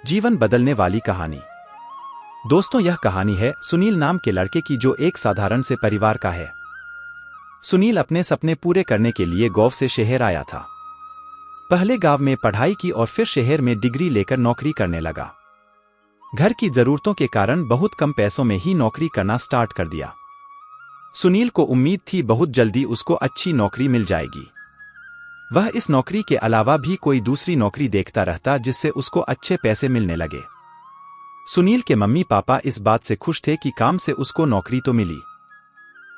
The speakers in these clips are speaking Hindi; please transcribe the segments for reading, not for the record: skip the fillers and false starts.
जीवन बदलने वाली कहानी। दोस्तों, यह कहानी है सुनील नाम के लड़के की जो एक साधारण से परिवार का है। सुनील अपने सपने पूरे करने के लिए गांव से शहर आया था। पहले गांव में पढ़ाई की और फिर शहर में डिग्री लेकर नौकरी करने लगा। घर की जरूरतों के कारण बहुत कम पैसों में ही नौकरी करना स्टार्ट कर दिया। सुनील को उम्मीद थी बहुत जल्दी उसको अच्छी नौकरी मिल जाएगी। वह इस नौकरी के अलावा भी कोई दूसरी नौकरी देखता रहता जिससे उसको अच्छे पैसे मिलने लगे। सुनील के मम्मी पापा इस बात से खुश थे कि काम से उसको नौकरी तो मिली,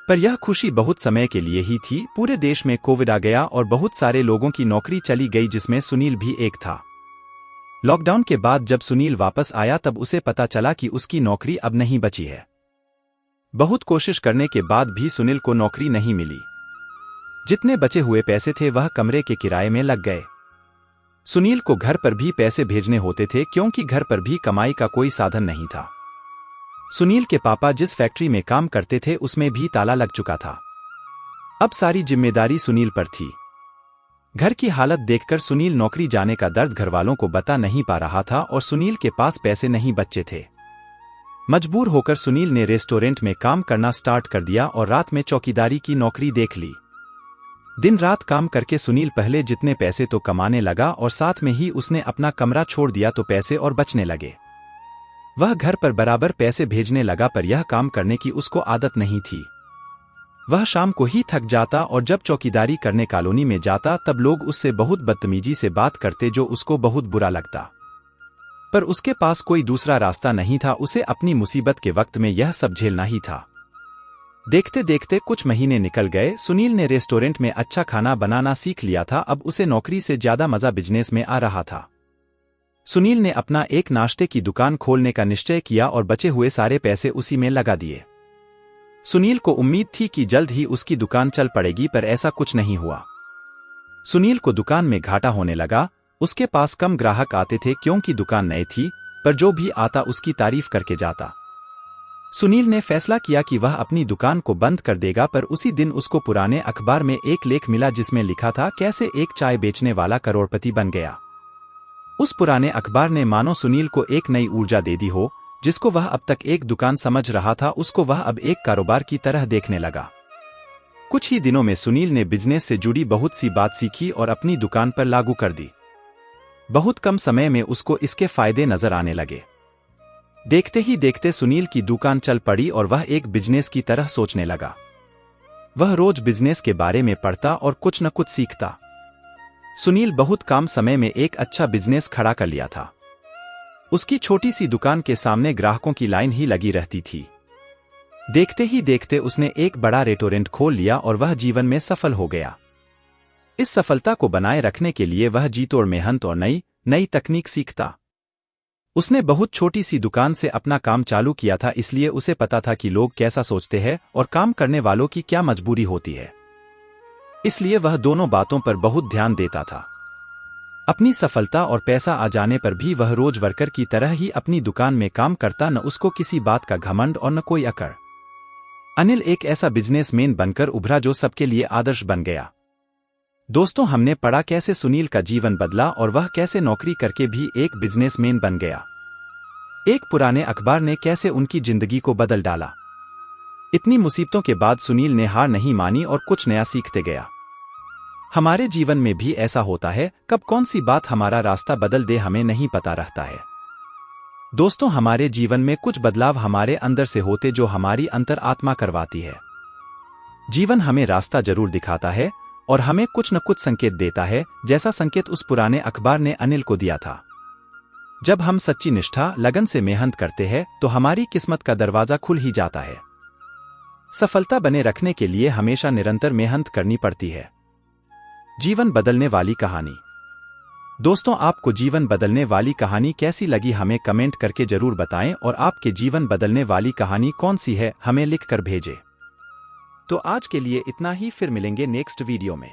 पर यह खुशी बहुत समय के लिए ही थी। पूरे देश में कोविड आ गया और बहुत सारे लोगों की नौकरी चली गई, जिसमें सुनील भी एक था। लॉकडाउन के बाद जब सुनील वापस आया तब उसे पता चला कि उसकी नौकरी अब नहीं बची है। बहुत कोशिश करने के बाद भी सुनील को नौकरी नहीं मिली। जितने बचे हुए पैसे थे वह कमरे के किराए में लग गए। सुनील को घर पर भी पैसे भेजने होते थे क्योंकि घर पर भी कमाई का कोई साधन नहीं था। सुनील के पापा जिस फैक्ट्री में काम करते थे उसमें भी ताला लग चुका था। अब सारी जिम्मेदारी सुनील पर थी। घर की हालत देखकर सुनील नौकरी जाने का दर्द घरवालों को बता नहीं पा रहा था और सुनील के पास पैसे नहीं बचे थे। मजबूर होकर सुनील ने रेस्टोरेंट में काम करना स्टार्ट कर दिया और रात में चौकीदारी की नौकरी देख ली। दिन रात काम करके सुनील पहले जितने पैसे तो कमाने लगा और साथ में ही उसने अपना कमरा छोड़ दिया तो पैसे और बचने लगे। वह घर पर बराबर पैसे भेजने लगा, पर यह काम करने की उसको आदत नहीं थी। वह शाम को ही थक जाता और जब चौकीदारी करने कॉलोनी में जाता तब लोग उससे बहुत बदतमीजी से बात करते जो उसको बहुत बुरा लगता। पर उसके पास कोई दूसरा रास्ता नहीं था, उसे अपनी मुसीबत के वक्त में यह सब झेलना ही था। देखते देखते कुछ महीने निकल गए। सुनील ने रेस्टोरेंट में अच्छा खाना बनाना सीख लिया था। अब उसे नौकरी से ज्यादा मजा बिजनेस में आ रहा था। सुनील ने अपना एक नाश्ते की दुकान खोलने का निश्चय किया और बचे हुए सारे पैसे उसी में लगा दिए। सुनील को उम्मीद थी कि जल्द ही उसकी दुकान चल पड़ेगी, पर ऐसा कुछ नहीं हुआ। सुनील को दुकान में घाटा होने लगा। उसके पास कम ग्राहक आते थे क्योंकि दुकान नई थी, पर जो भी आता उसकी तारीफ करके जाता। सुनील ने फैसला किया कि वह अपनी दुकान को बंद कर देगा, पर उसी दिन उसको पुराने अखबार में एक लेख मिला जिसमें लिखा था कैसे एक चाय बेचने वाला करोड़पति बन गया। उस पुराने अखबार ने मानो सुनील को एक नई ऊर्जा दे दी हो। जिसको वह अब तक एक दुकान समझ रहा था उसको वह अब एक कारोबार की तरह देखने लगा। कुछ ही दिनों में सुनील ने बिजनेस से जुड़ी बहुत सी बात सीखी और अपनी दुकान पर लागू कर दी। बहुत कम समय में उसको इसके फायदे नजर आने लगे। देखते ही देखते सुनील की दुकान चल पड़ी और वह एक बिजनेस की तरह सोचने लगा। वह रोज बिजनेस के बारे में पढ़ता और कुछ न कुछ सीखता। सुनील बहुत कम समय में एक अच्छा बिजनेस खड़ा कर लिया था। उसकी छोटी सी दुकान के सामने ग्राहकों की लाइन ही लगी रहती थी। देखते ही देखते उसने एक बड़ा रेस्टोरेंट खोल लिया और वह जीवन में सफल हो गया। इस सफलता को बनाए रखने के लिए वह जी तोड़ मेहनत और नई नई तकनीक सीखता। उसने बहुत छोटी सी दुकान से अपना काम चालू किया था, इसलिए उसे पता था कि लोग कैसा सोचते हैं और काम करने वालों की क्या मजबूरी होती है। इसलिए वह दोनों बातों पर बहुत ध्यान देता था। अपनी सफलता और पैसा आ जाने पर भी वह रोज वर्कर की तरह ही अपनी दुकान में काम करता। न उसको किसी बात का घमंड और न कोई अकड़। अनिल एक ऐसा बिजनेसमैन बनकर उभरा जो सबके लिए आदर्श बन गया। दोस्तों, हमने पढ़ा कैसे सुनील का जीवन बदला और वह कैसे नौकरी करके भी एक बिजनेसमैन बन गया। एक पुराने अखबार ने कैसे उनकी जिंदगी को बदल डाला। इतनी मुसीबतों के बाद सुनील ने हार नहीं मानी और कुछ नया सीखते गया। हमारे जीवन में भी ऐसा होता है, कब कौन सी बात हमारा रास्ता बदल दे हमें नहीं पता रहता है। दोस्तों, हमारे जीवन में कुछ बदलाव हमारे अंदर से होते जो हमारी अंतर आत्मा करवाती है। जीवन हमें रास्ता जरूर दिखाता है और हमें कुछ न कुछ संकेत देता है, जैसा संकेत उस पुराने अखबार ने अनिल को दिया था। जब हम सच्ची निष्ठा लगन से मेहनत करते हैं तो हमारी किस्मत का दरवाजा खुल ही जाता है। सफलता बने रखने के लिए हमेशा निरंतर मेहनत करनी पड़ती है। जीवन बदलने वाली कहानी। दोस्तों, आपको जीवन बदलने वाली कहानी कैसी लगी हमें कमेंट करके जरूर बताएं और आपके जीवन बदलने वाली कहानी कौन सी है हमें लिखकर भेजें। तो आज के लिए इतना ही, फिर मिलेंगे नेक्स्ट वीडियो में।